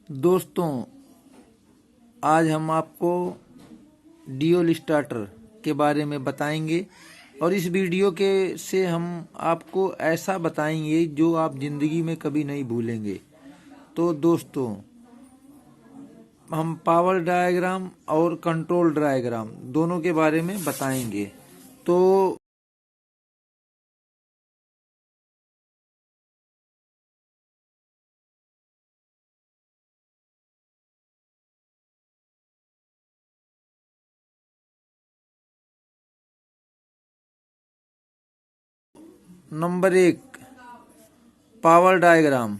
दोस्तों, आज हम आपको ड्यूल स्टार्टर के बारे में बताएंगे और इस वीडियो के से हम आपको ऐसा बताएंगे जो आप ज़िंदगी में कभी नहीं भूलेंगे। तो दोस्तों, हम पावर डायग्राम और कंट्रोल डायग्राम दोनों के बारे में बताएंगे। तो नंबर 1, पावर डायग्राम।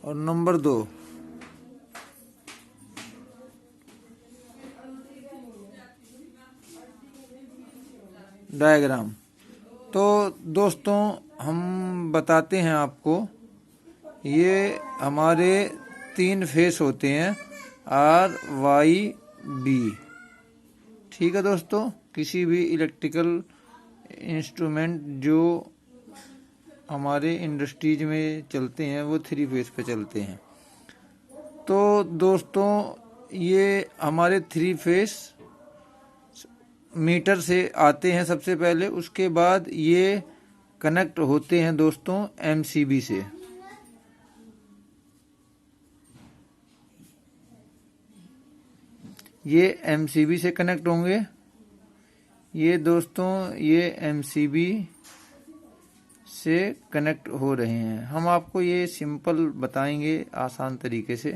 और नंबर 2, डायग्राम। तो दोस्तों, हम बताते हैं आपको, ये हमारे 3 फेस होते हैं, आर वाई बी। ठीक है दोस्तों, किसी भी इलेक्ट्रिकल इंस्ट्रूमेंट जो हमारे इंडस्ट्रीज में चलते हैं वो 3 फेस पे चलते हैं। तो दोस्तों, ये हमारे 3 फेस मीटर से आते हैं सबसे पहले, उसके बाद ये कनेक्ट होते हैं दोस्तों एमसीबी से। ये एमसीबी से कनेक्ट होंगे। ये दोस्तों, ये एमसीबी से कनेक्ट हो रहे हैं। हम आपको ये सिंपल बताएंगे आसान तरीके से,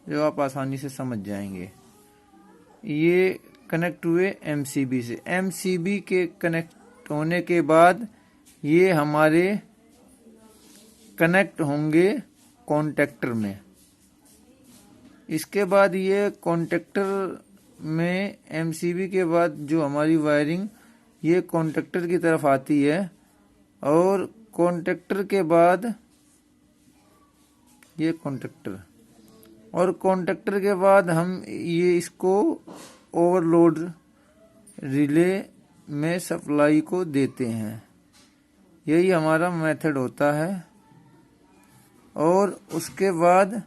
जो आप आसानी से समझ जाएंगे। ये कनेक्ट हुए एमसीबी से। एमसीबी के कनेक्ट होने के बाद ये हमारे कनेक्ट होंगे कॉन्टेक्टर में। इसके बाद ये कॉन्टेक्टर में एमसीबी के बाद जो हमारी वायरिंग ये कॉन्टेक्टर की तरफ आती है, और कॉन्टेक्टर के बाद ये कॉन्टेक्टर, और कॉन्टेक्टर के बाद हम ये इसको ओवरलोड रिले में सप्लाई को देते हैं। यही हमारा मेथड होता है। और उसके बाद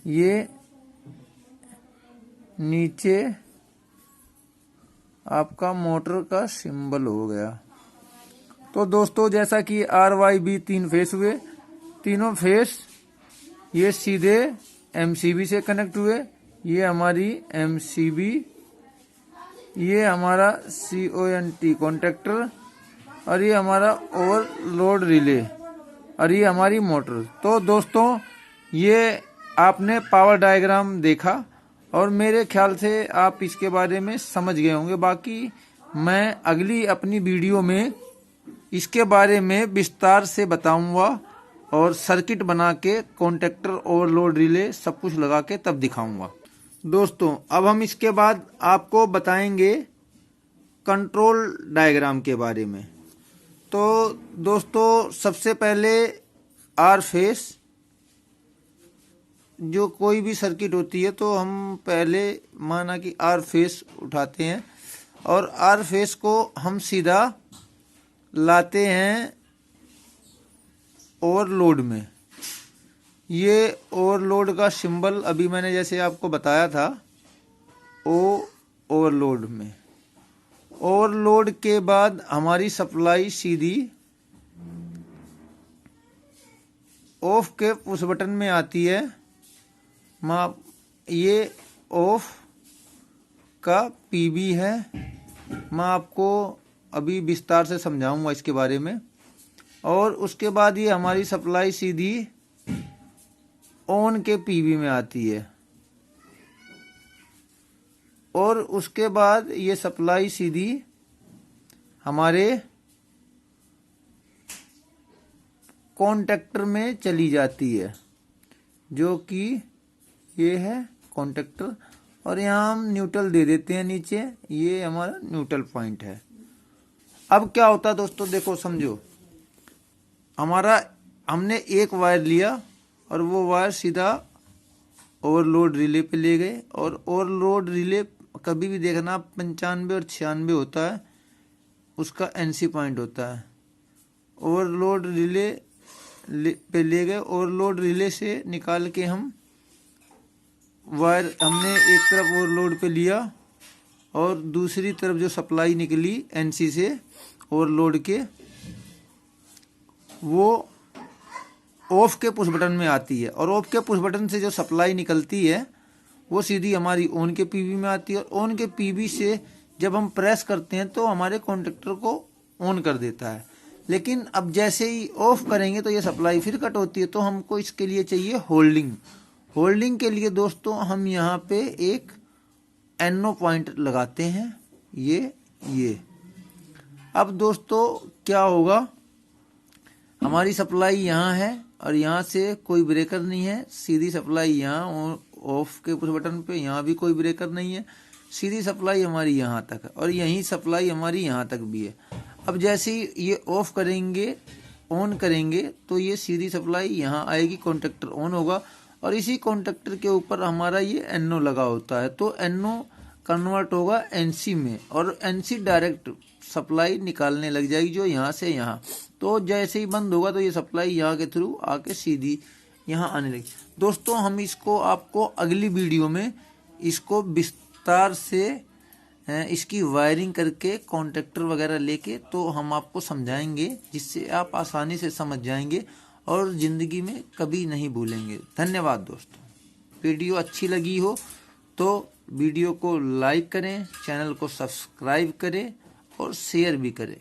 ये नीचे आपका मोटर का सिंबल हो गया। तो दोस्तों, जैसा कि आर वाई बी 3 फेस हुए, तीनों फेस ये सीधे एमसीबी से कनेक्ट हुए। ये हमारी एमसीबी, ये हमारा CONT कॉन्टेक्टर, और ये हमारा ओवरलोड रिले, और ये हमारी मोटर। तो दोस्तों, ये आपने पावर डायग्राम देखा और मेरे ख्याल से आप इसके बारे में समझ गए होंगे। बाकी मैं अगली अपनी वीडियो में इसके बारे में विस्तार से बताऊंगा और सर्किट बना के कॉन्टेक्टर, ओवरलोड रिले सब कुछ लगा के तब दिखाऊंगा। दोस्तों, अब हम इसके बाद आपको बताएंगे कंट्रोल डायग्राम के बारे में। तो दोस्तों, सबसे पहले आर फेस, जो कोई भी सर्किट होती है तो हम पहले माना कि आर फेस उठाते हैं, और आर फेस को हम सीधा लाते हैं ओवरलोड में। ये ओवरलोड का सिंबल अभी मैंने जैसे आपको बताया था, ओवरलोड में। ओवरलोड के बाद हमारी सप्लाई सीधी ऑफ के पुश बटन में आती है। ये ऑफ का पीबी है। मैं आपको अभी विस्तार से समझाऊंगा इसके बारे में। और उसके बाद ये हमारी सप्लाई सीधी ऑन के पीबी में आती है, और उसके बाद ये सप्लाई सीधी हमारे कॉन्टेक्टर में चली जाती है, जो कि ये है कॉन्टेक्टर। और यहाँ हम न्यूट्रल दे देते हैं नीचे। ये हमारा न्यूट्रल पॉइंट है। अब क्या होता है दोस्तों, देखो समझो, हमने एक वायर लिया और वो वायर सीधा ओवरलोड रिले पे ले गए, और ओवरलोड रिले कभी भी देखना 95 और 96 होता है, उसका एनसी पॉइंट होता है। ओवरलोड रिले पे ले गए, ओवरलोड रिले से निकाल के हम वायर हमने एक तरफ ओवरलोड पे लिया और दूसरी तरफ जो सप्लाई निकली एनसी से ओवरलोड के, वो ऑफ के पुश बटन में आती है और ऑफ के पुश बटन से जो सप्लाई निकलती है वो सीधी हमारी ऑन के पीबी में आती है और ऑन के पीबी से जब हम प्रेस करते हैं तो हमारे कॉन्टेक्टर को ऑन कर देता है। लेकिन अब जैसे ही ऑफ करेंगे तो ये सप्लाई फिर कट होती है, तो हमको इसके लिए चाहिए होल्डिंग। होल्डिंग के लिए दोस्तों हम यहाँ पे एक एनो पॉइंट लगाते हैं, ये। अब दोस्तों क्या होगा, हमारी सप्लाई यहाँ है और यहाँ से कोई ब्रेकर नहीं है, सीधी सप्लाई यहाँ ऑफ के पुश बटन पे, यहाँ भी कोई ब्रेकर नहीं है, सीधी सप्लाई हमारी यहाँ तक है और यही सप्लाई हमारी यहाँ तक भी है। अब जैसे ही ये ऑफ करेंगे ऑन करेंगे तो ये सीधी सप्लाई यहाँ आएगी, कॉन्टेक्टर ऑन होगा और इसी कॉन्टेक्टर के ऊपर हमारा ये एनओ लगा होता है, तो एनओ कन्वर्ट होगा एनसी में और एनसी डायरेक्ट सप्लाई निकालने लग जाएगी जो यहाँ से यहाँ। तो जैसे ही बंद होगा तो ये सप्लाई यहाँ के थ्रू आके सीधी यहाँ आने लगी। दोस्तों हम इसको आपको अगली वीडियो में इसको विस्तार से इसकी वायरिंग करके कॉन्टेक्टर वगैरह लेके तो हम आपको समझाएंगे, जिससे आप आसानी से समझ जाएंगे और ज़िंदगी में कभी नहीं भूलेंगे। धन्यवाद दोस्तों। वीडियो अच्छी लगी हो तो वीडियो को लाइक करें, चैनल को सब्सक्राइब करें और शेयर भी करें।